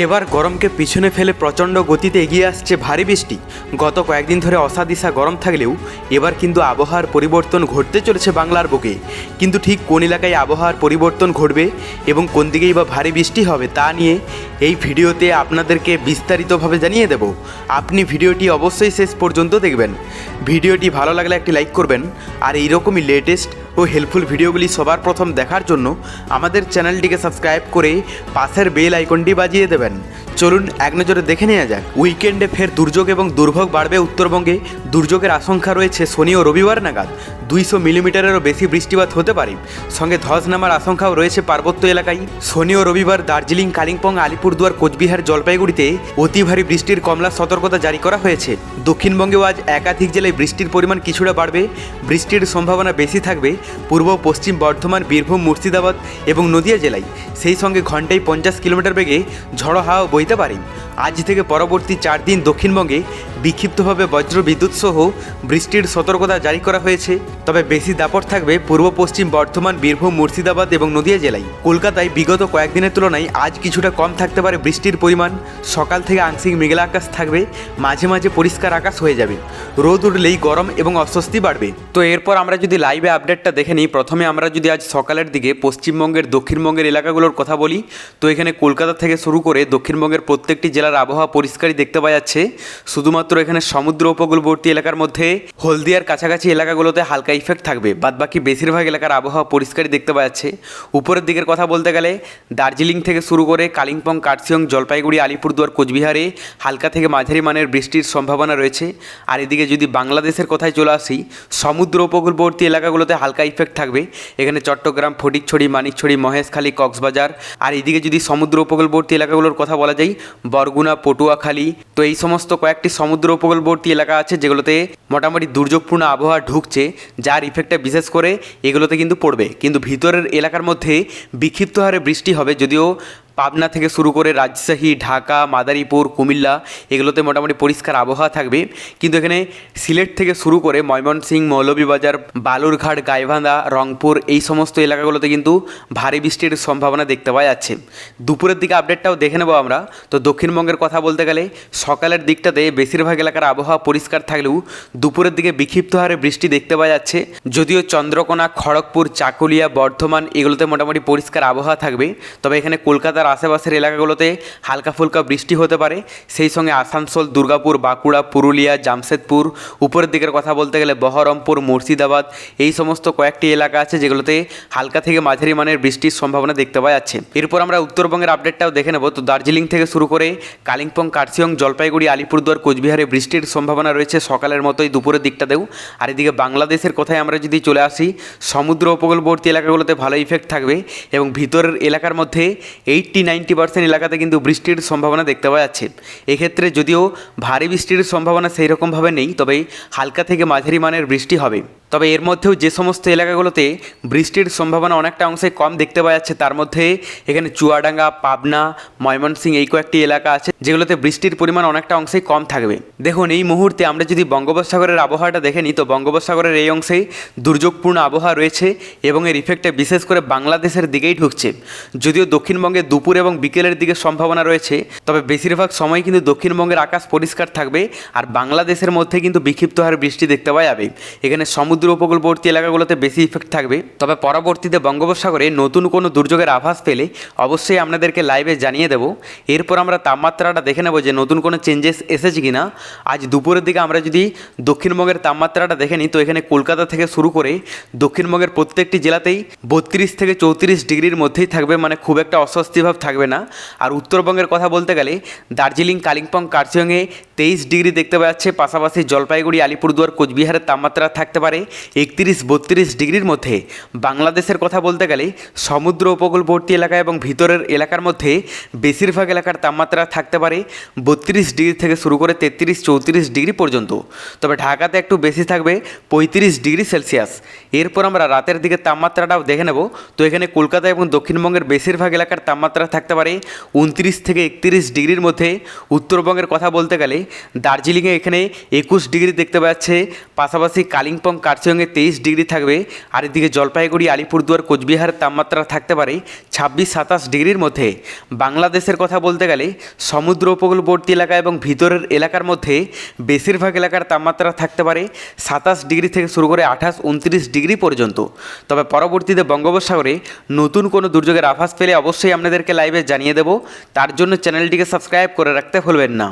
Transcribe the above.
এবার গরমকে পিছনে ফেলে প্রচণ্ড গতিতে এগিয়ে আসছে ভারী বৃষ্টি। গত কয়েকদিন ধরে অসাদিশা গরম থাকলেও এবার কিন্তু আবহাওয়ার পরিবর্তন ঘটতে চলেছে বাংলার বুকে। কিন্তু ঠিক কোন এলাকায় আবহাওয়ার পরিবর্তন ঘটবে এবং কোন দিকেই বা ভারী বৃষ্টি হবে তা নিয়ে এই ভিডিওতে আপনাদেরকে বিস্তারিতভাবে জানিয়ে দেব। আপনি ভিডিওটি অবশ্যই শেষ পর্যন্ত দেখবেন। ভিডিওটি ভালো লাগলে একটি লাইক করবেন, আর এইরকমই লেটেস্ট ও হেল্পফুল ভিডিওগুলি সবার প্রথম দেখার জন্য আমাদের চ্যানেলটিকে সাবস্ক্রাইব করে পাশের বেল আইকনটি বাজিয়ে দেবেন। চলুন এক নজরে দেখে নেওয়া যাক। উইকেন্ডে ফের দুর্যোগ এবং দুর্ভোগ বাড়বে উত্তরবঙ্গে। দুর্যোগের আশঙ্কা রয়েছে শনি ও রবিবার নাগাদ 200 মিলিমিটারেরও বেশি বৃষ্টিপাত হতে পারে। সঙ্গে ধস নামার আশঙ্কাও রয়েছে পার্বত্য এলাকায়। শনি ও রবিবার দার্জিলিং, কালিম্পং, আলিপুরদুয়ার, কোচবিহার, জলপাইগুড়িতে অতি ভারী বৃষ্টির কমলা সতর্কতা জারি করা হয়েছে। দক্ষিণবঙ্গেও আজ একাধিক জেলায় বৃষ্টির পরিমাণ কিছুটা বাড়বে। বৃষ্টির সম্ভাবনা বেশি থাকবে পূর্ব পশ্চিম বর্ধমান, বীরভূম, মুর্শিদাবাদ এবং নদিয়া জেলায়। সেই সঙ্গে ঘন্টায় 50 কিলোমিটার বেগে ঝড়ো হাওয়া বইতে পারে। আজ থেকে পরবর্তী 4 দিন দক্ষিণবঙ্গে বিক্ষিপ্তভাবে বজ্র বিদ্যুৎ সহ বৃষ্টির সতর্কতা জারি করা হয়েছে। তবে বেশি দাপট থাকবে পূর্ব পশ্চিম বর্ধমান, বীরভূম, মুর্শিদাবাদ এবং নদিয়া জেলায়। কলকাতায় বিগত কয়েকদিনের তুলনায় আজ কিছুটা কম থাকতে পারে বৃষ্টির পরিমাণ। সকাল থেকে আংশিক মেঘলা আকাশ থাকবে, মাঝে মাঝে পরিষ্কার আকাশ হয়ে যাবে। রোদ উঠলেই গরম এবং অস্বস্তি বাড়বে। তো এরপর আমরা যদি লাইভে আপডেটটা দেখে নিই, প্রথমে আমরা যদি আজ সকালের দিকে পশ্চিমবঙ্গের দক্ষিণবঙ্গের এলাকাগুলোর কথা বলি, তো এখানে কলকাতা থেকে শুরু করে দক্ষিণবঙ্গের প্রত্যেকটি জেলার আবহাওয়া পরিষ্কারই দেখতে পাওয়া যাচ্ছে। শুধুমাত্র এখানে সমুদ্র উপকূলবর্তী এলাকার মধ্যে হলদিয়ার কাছাকাছি এলাকাগুলোতে হালকা ইফেক্ট থাকবে, বাদবাকি বেশিরভাগ এলাকার আবহাওয়া পরিষ্কারই দেখতে পাওয়া যাচ্ছে। উপরের দিকের কথা বলতে গেলে দার্জিলিং থেকে শুরু করে কালিম্পং, কার্শিয়ং, জলপাইগুড়ি, আলিপুরদুয়ার, কোচবিহারে হালকা থেকে মাঝারি মানের বৃষ্টির সম্ভাবনা রয়েছে। আর এদিকে যদি বাংলাদেশের কথায় চলে আসি, সমুদ্র উপকূলবর্তী এলাকাগুলোতে হালকা ইফেক্ট থাকবে। এখানে চট্টগ্রাম, ফটিকছড়ি, মানিকছড়ি, মহেশখালী, কক্সবাজার। আর এদিকে যদি সমুদ্র উপকূলবর্তী এলাকাগুলোর কথা বলা যায়, বরগুনা, পটুয়াখালী, তো এই সমস্ত কয়েকটি সমুদ্র উপকূলবর্তী এলাকা আছে যেগুলোতে মোটামুটি দুর্যোগপূর্ণ আবহাওয়া ঢুকছে, যার ইফেক্টটা বিশেষ করে এগুলোতে কিন্তু পড়বে। কিন্তু ভিতরের এলাকার মধ্যে বিক্ষিপ্ত হারে বৃষ্টি হবে। যদিও পাবনা থেকে শুরু করে রাজশাহী, ঢাকা, মাদারীপুর, কুমিল্লা এগুলোতে মোটামুটি পরিষ্কার আবহাওয়া থাকবে। কিন্তু এখানে সিলেট থেকে শুরু করে ময়মনসিংহ, মৌলভীবাজার, বালুরঘাট, গাইবান্ধা, রংপুর এই সমস্ত এলাকাগুলোতে কিন্তু ভারী বৃষ্টির সম্ভাবনা দেখতে পাওয়া যাচ্ছে। দুপুরের দিকে আপডেটটাও দেখে নেব আমরা। তো দক্ষিণবঙ্গের কথা বলতে গেলে সকালের দিকটাতে বেশিরভাগ এলাকার আবহাওয়া পরিষ্কার থাকলেও দুপুরের দিকে বিক্ষিপ্ত হারে বৃষ্টি দেখতে পাওয়া যাচ্ছে। যদিও চন্দ্রকোনা, খড়গপুর, চাকুলিয়া, বর্ধমান এগুলোতে মোটামুটি পরিষ্কার আবহাওয়া থাকবে। তবে এখানে কলকাতার আশেপাশের এলাকাগুলোতে হালকা ফুলকা বৃষ্টি হতে পারে। সেই সঙ্গে আসানসোল, দুর্গাপুর, বাঁকুড়া, পুরুলিয়া, জামশেদপুর, উপরের দিকের কথা বলতে গেলে বহরমপুর, মুর্শিদাবাদ এই সমস্ত কয়েকটি এলাকা আছে যেগুলোতে হালকা থেকে মাঝারি মানের বৃষ্টির সম্ভাবনা দেখতে পাওয়া যাচ্ছে। এরপর আমরা উত্তরবঙ্গের আপডেটটাও দেখে নেব। তো দার্জিলিং থেকে শুরু করে কালিম্পং, কার্শিয়ং, জলপাইগুড়ি, আলিপুরদুয়ার, কোচবিহারে বৃষ্টির সম্ভাবনা রয়েছে সকালের মতোই দুপুরের দিকটাতেও। আর এদিকে বাংলাদেশের কথায় আমরা যদি চলে আসি, সমুদ্র উপকূলবর্তী এলাকাগুলোতে ভালো ইফেক্ট থাকবে এবং ভিতরের এলাকার মধ্যে 80-90% এলাকাতে কিন্তু বৃষ্টির সম্ভাবনা দেখতে পাওয়া যাচ্ছে। এক্ষেত্রে যদিও ভারী বৃষ্টির সম্ভাবনা সেই রকমভাবে নেই, তবে হালকা থেকে মাঝারি মানের বৃষ্টি হবে। তবে এর মধ্যেও যে সমস্ত এলাকাগুলোতে বৃষ্টির সম্ভাবনা অনেকটা অংশে কম দেখতে পাওয়া যাচ্ছে, তার মধ্যে এখানে চুয়াডাঙ্গা, পাবনা, ময়মনসিংহ এই কয়েকটি এলাকা আছে যেগুলোতে বৃষ্টির পরিমাণ অনেকটা অংশেই কম থাকবে। দেখুন এই মুহূর্তে আমরা যদি বঙ্গোপসাগরের আবহাওয়াটা দেখে নিই, তো বঙ্গোপসাগরের এই অংশে দুর্যোগপূর্ণ আবহাওয়া রয়েছে এবং এর ইফেক্টে বিশেষ করে বাংলাদেশের দিকেই ঢুকছে। যদিও দক্ষিণবঙ্গে দুপুর এবং বিকেলের দিকে সম্ভাবনা রয়েছে, তবে বেশিরভাগ সময় কিন্তু দক্ষিণবঙ্গের আকাশ পরিষ্কার থাকবে আর বাংলাদেশের মধ্যে কিন্তু বিক্ষিপ্ত হারে বৃষ্টি দেখতে পাওয়া যাবে। এখানে সমুদ্র উপকূলবর্তী এলাকাগুলোতে বেশি ইফেক্ট থাকবে। তবে পরবর্তীতে বঙ্গোপসাগরে নতুন কোনো দুর্যোগের আভাস পেলে অবশ্যই আপনাদেরকে লাইভে জানিয়ে দেব। এরপর আমরা তাপমাত্রাটা দেখে নেব যে নতুন কোনো চেঞ্জেস এসেছে কিনা। আজ দুপুরের দিকে আমরা যদি দক্ষিণবঙ্গের তাপমাত্রাটা দেখে নিই, তো এখানে কলকাতা থেকে শুরু করে দক্ষিণবঙ্গের প্রত্যেকটি জেলাতেই 32 থেকে 34 ডিগ্রির মধ্যেই থাকবে, মানে খুব একটা অস্বস্তিভাব থাকবে না। আর উত্তরবঙ্গের কথা বলতে গেলে দার্জিলিং, কালিম্পং, কার্শিয়ংয়ে 23 ডিগ্রি দেখতে পাওয়া যাচ্ছে। পাশাপাশি জলপাইগুড়ি, আলিপুরদুয়ার, কোচবিহারের তাপমাত্রা থাকতে পারে 31-32 ডিগ্রির মধ্যে। বাংলাদেশের কথা বলতে গেলে সমুদ্র উপকূলবর্তী এলাকা এবং ভিতরের এলাকার মধ্যে বেশিরভাগ এলাকার তাপমাত্রা থাকতে পারে 32 ডিগ্রি থেকে শুরু করে 33-34 ডিগ্রি পর্যন্ত। তবে ঢাকাতে একটু বেশি থাকবে 35 ডিগ্রি সেলসিয়াস। এরপর আমরা রাতের দিকে তাপমাত্রাটাও দেখে নেব। তো এখানে কলকাতা এবং দক্ষিণবঙ্গের বেশিরভাগ এলাকার তাপমাত্রা থাকতে পারে 29 থেকে 31 ডিগ্রির মধ্যে। উত্তরবঙ্গের কথা বলতে গেলে দার্জিলিংয়ে এখানে 21 ডিগ্রি দেখতে পাচ্ছে। পাশাপাশি কালিম্পং, কার্শিয়ং দার্জিলিংয়ে 23 ডিগ্রি থাকবে। আর এদিকে জলপাইগুড়ি, আলিপুরদুয়ার, কোচবিহারের তাপমাত্রা থাকতে পারে 26-27 ডিগ্রির মধ্যে। বাংলাদেশের কথা বলতে গেলে সমুদ্র উপকূলবর্তী এলাকা এবং ভিতরের এলাকার মধ্যে বেশিরভাগ এলাকার তাপমাত্রা থাকতে পারে 27 ডিগ্রি থেকে শুরু করে 28-29 ডিগ্রি পর্যন্ত। তবে পরবর্তীতে বঙ্গোপসাগরে নতুন কোনো দুর্যোগের আভাস পেলে অবশ্যই আপনাদেরকে লাইভে জানিয়ে দেব। তার জন্য চ্যানেলটিকে সাবস্ক্রাইব করে রাখতে ভুলবেন না।